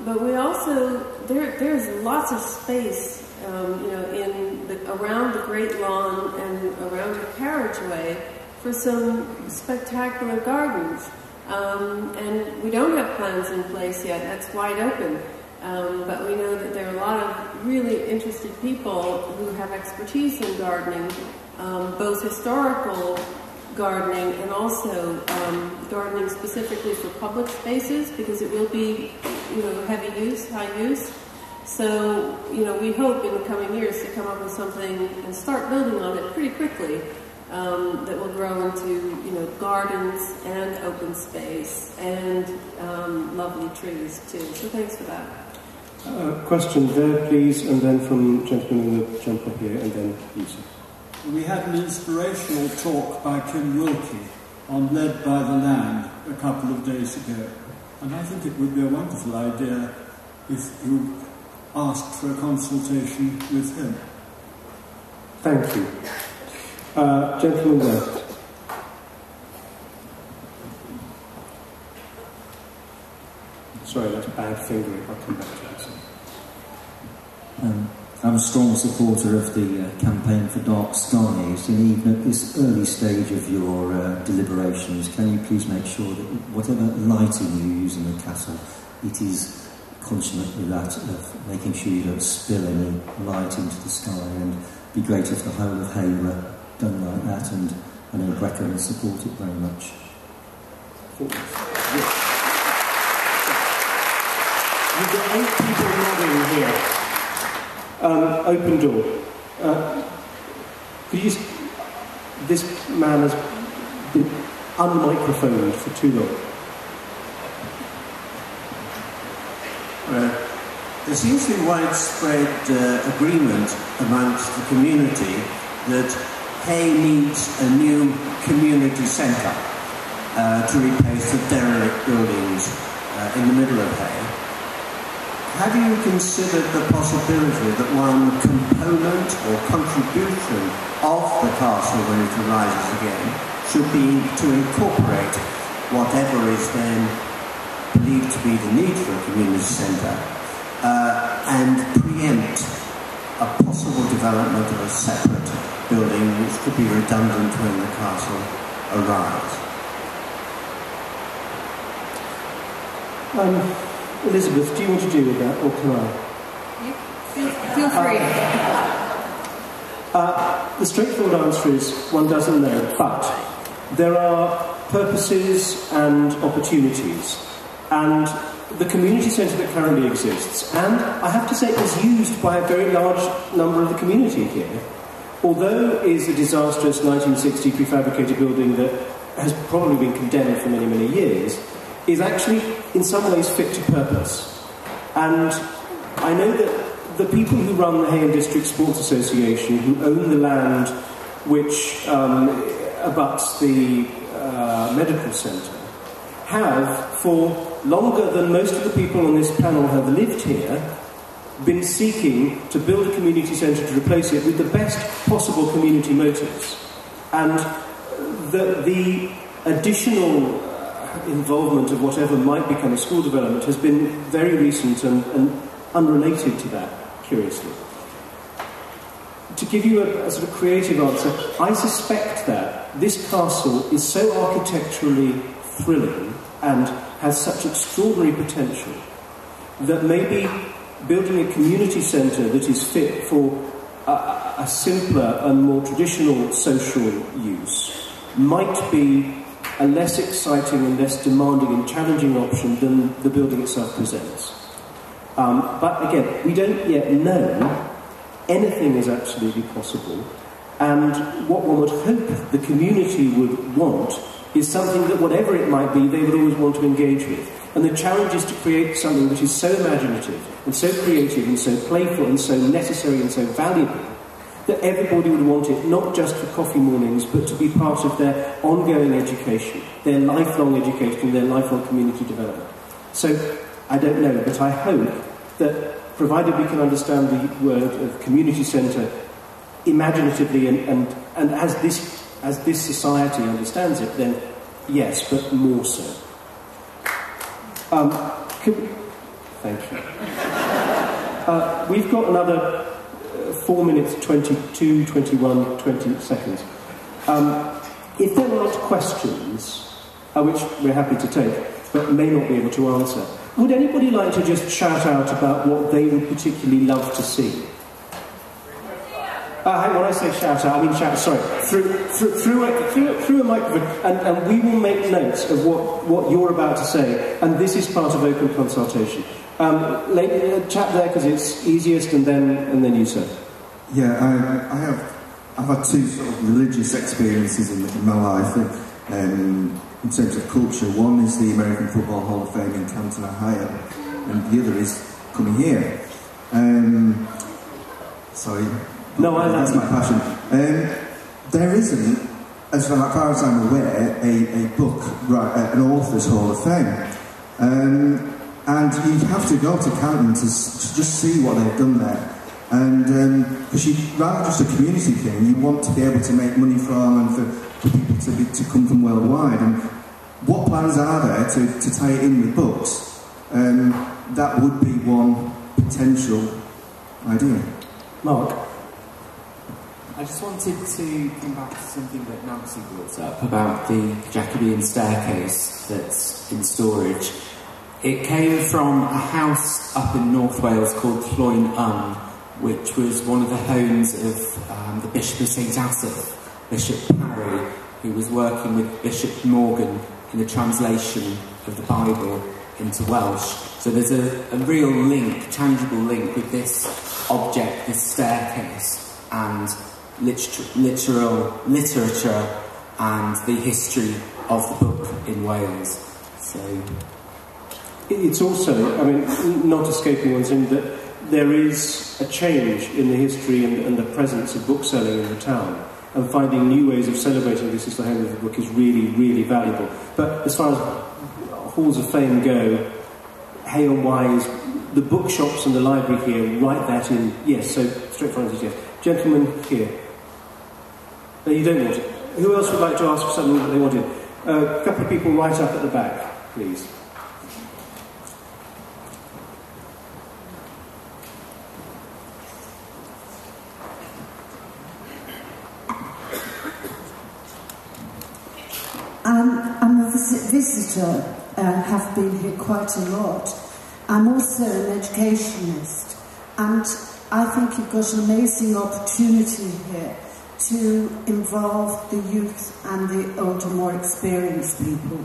But we also there's lots of space around the Great Lawn and around the carriageway for some spectacular gardens. And we don't have plans in place yet. That's wide open. But we know that there are a lot of really interested people who have expertise in gardening, both historical gardening and also gardening specifically for public spaces, because it will be, heavy use, high use. So, we hope in the coming years to come up with something and start building on it pretty quickly that will grow into, gardens and open space and lovely trees too. So thanks for that. Question there, please, and then from gentleman in the jumper here, and then Lisa. We had an inspirational talk by Kim Wilkie on Led by the Land a couple of days ago, and I think it would be a wonderful idea if you asked for a consultation with him. Thank you. Gentleman there. Sorry. finger if I come back to it. I'm a strong supporter of the campaign for dark skies, and even at this early stage of your deliberations, can you please make sure that whatever lighting you use in the castle, it is consummate with that of making sure you don't spill any light into the sky, and be great if the whole of Hay were done like that, and I know Brecon will support it very much. You've got 8 people nodding here. Open door. Could you this man has been unmicrophoned for too long. There seems to be widespread agreement amongst the community that Hay needs a new community centre to replace the derelict buildings in the middle of Hay. Have you considered the possibility that one component or contribution of the castle when it arises again should be to incorporate whatever is then believed to be the need for a community centre and preempt a possible development of a separate building which could be redundant when the castle arrives? Elizabeth, do you want to deal with that, or can I? Feel free. The straightforward answer is one doesn't know, but there are purposes and opportunities, and the community centre that currently exists, and I have to say is used by a very large number of the community here, although it is a disastrous 1960 prefabricated building that has probably been condemned for many, many years, is actually in some ways fit to purpose. And I know that the people who run the Hay and District Sports Association, who own the land which abuts the medical centre, have, for longer than most of the people on this panel have lived here, been seeking to build a community centre to replace it with the best possible community motives. And the additional involvement of whatever might become a school development has been very recent and unrelated to that, curiously. To give you a sort of creative answer, I suspect that this castle is so architecturally thrilling and has such extraordinary potential that maybe building a community centre that is fit for a simpler and more traditional social use might be a less exciting and less demanding and challenging option than the building itself presents. But again, we don't yet know. Anything is absolutely possible, and what one would hope the community would want is something that, whatever it might be, they would always want to engage with. And the challenge is to create something which is so imaginative and so creative and so playful and so necessary and so valuable that everybody would want it, not just for coffee mornings, but to be part of their ongoing education, their lifelong education, their lifelong community development. So, I don't know, but I hope that, provided we can understand the word of community centre imaginatively and as this society understands it, then yes, but more so. Thank you. We've got another 4 minutes, 22, 21, 20 seconds. If there are questions, which we're happy to take, but may not be able to answer, would anybody like to just shout out about what they would particularly love to see? When I say shout out, I mean shout, sorry, through a microphone, and we will make notes of what you're about to say, and this is part of open consultation. Chat there because it's easiest, and then you, sir. Yeah, I've had two sort of religious experiences in my life in terms of culture. One is the American Football Hall of Fame in Canton, Ohio, and the other is coming here. Sorry. No, that's my passion. There isn't, as far as I'm aware, a book, an author's Hall of Fame. And you have to go to Canton to just see what they've done there. And because rather just a community thing, you want to be able to make money from and for people to come from worldwide. And what plans are there to tie it in with books? that would be one potential idea. Mark? I just wanted to come back to something that Nancy brought up about the Jacobean staircase that's in storage. It came from a house up in North Wales called Llwyn Unn, which was one of the homes of the Bishop of St Asaph, Bishop Parry, who was working with Bishop Morgan in the translation of the Bible into Welsh. So there's a real link, tangible link with this object, this staircase, and literature and the history of the book in Wales. So it's also, I mean, not escaping one's in that there is a change in the history and the presence of bookselling in the town, and finding new ways of celebrating this as the home of the book is really, really valuable. But as far as halls of fame go, Hay on Wye, the bookshops and the library here write that in, yes, so straight front is yes. Gentlemen here. No, you don't want it. Who else would like to ask for something that they wanted? A couple of people right up at the back, please. I'm a visitor and have been here quite a lot. I'm also an educationist, and I think you've got an amazing opportunity here to involve the youth and the older, more experienced people.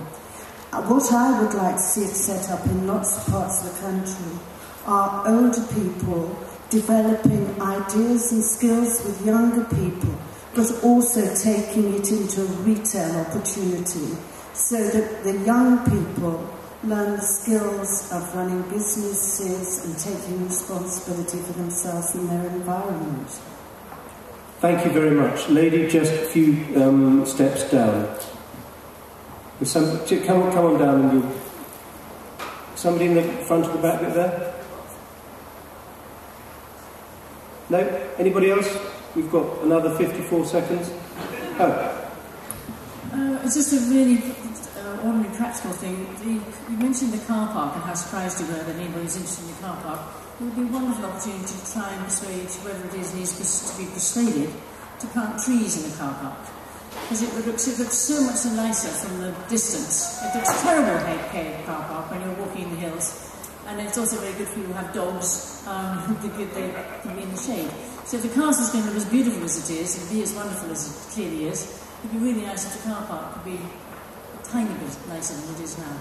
What I would like to see it set up in lots of parts of the country are older people developing ideas and skills with younger people, but also taking it into a retail opportunity so that the young people learn the skills of running businesses and taking responsibility for themselves and their environment. Thank you very much. Lady, just a few steps down. Come on down and you... Somebody in the front of the back bit there? No? Anybody else? We've got another 54 seconds. Oh. It's just a really ordinary practical thing. You mentioned the car park and how surprised you were that anybody's interested in the car park. It would be a wonderful opportunity to try and persuade whoever it is needs to be persuaded to plant trees in the car park. Because it looks so much nicer from the distance. It looks terrible here car park when you're walking in the hills. And it's also very good for you who have dogs, they can be in the shade. So if the castle's going to look as beautiful as it is, and be as wonderful as it clearly is, it'd be really nice if the car park could be a tiny bit nicer than it is now.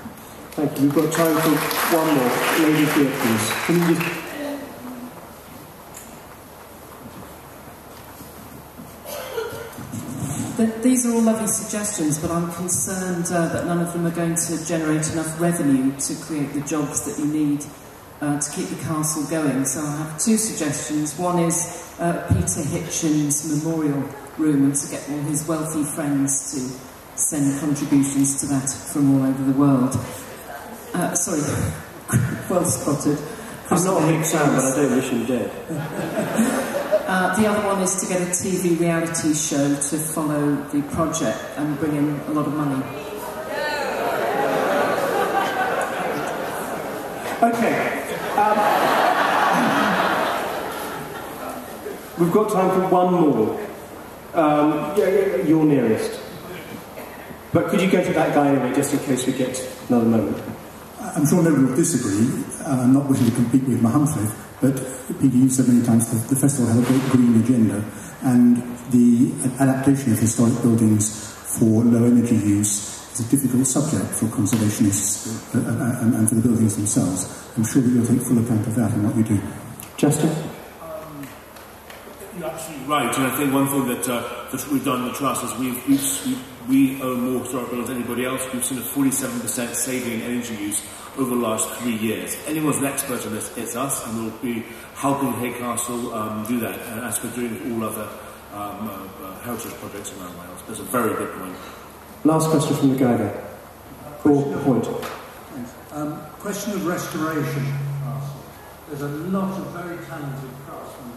Thank you. We've got time for one more. Lady here, please. Can you just... These are all lovely suggestions, but I'm concerned that none of them are going to generate enough revenue to create the jobs that you need to keep the castle going. So I have two suggestions. One is Peter Hitchens' memorial room, and to get all his wealthy friends to send contributions to that from all over the world. Sorry, well spotted. I'm not a big fan, but I don't wish him dead. The other one is to get a TV reality show to follow the project and bring in a lot of money. Okay. We've got time for one more. You're nearest. But could you go to that guy anyway, just in case we get another moment? I'm sure nobody will disagree. I'm not willing to compete with Mahumfrith, but Peter, you've said many times the festival has a great green agenda, and the adaptation of historic buildings for low energy use is a difficult subject for conservationists and for the buildings themselves. I'm sure that you'll take full account of that in what you do. Justin? You're absolutely right, and I think one thing that we've done in the Trust is we own more historic buildings than anybody else. We've seen a 47% saving in energy use over the last 3 years. If anyone's an expert in this, it's us, and we'll be helping Hay Castle do that, as we're doing with all other heritage projects around Wales. That's a very good point. Last question from the guy there. Point. Question of restoration. There's a lot of very talented craftsmen.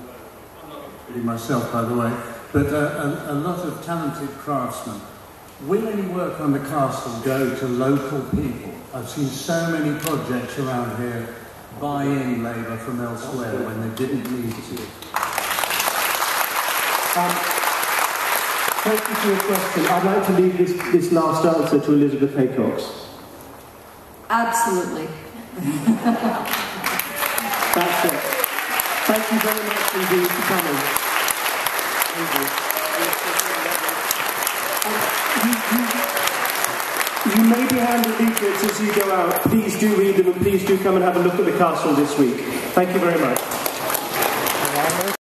I'm not really myself, by the way, but a lot of talented craftsmen. Will any work on the castle go to local people? I've seen so many projects around here buy in Labour from elsewhere when they didn't need to. Thank you for your question. I'd like to leave this last answer to Elizabeth Haycox. Absolutely. That's it. Thank you very much indeed for coming. You may be handed leaflets as you go out. Please do read them and please do come and have a look at the castle this week. Thank you very much.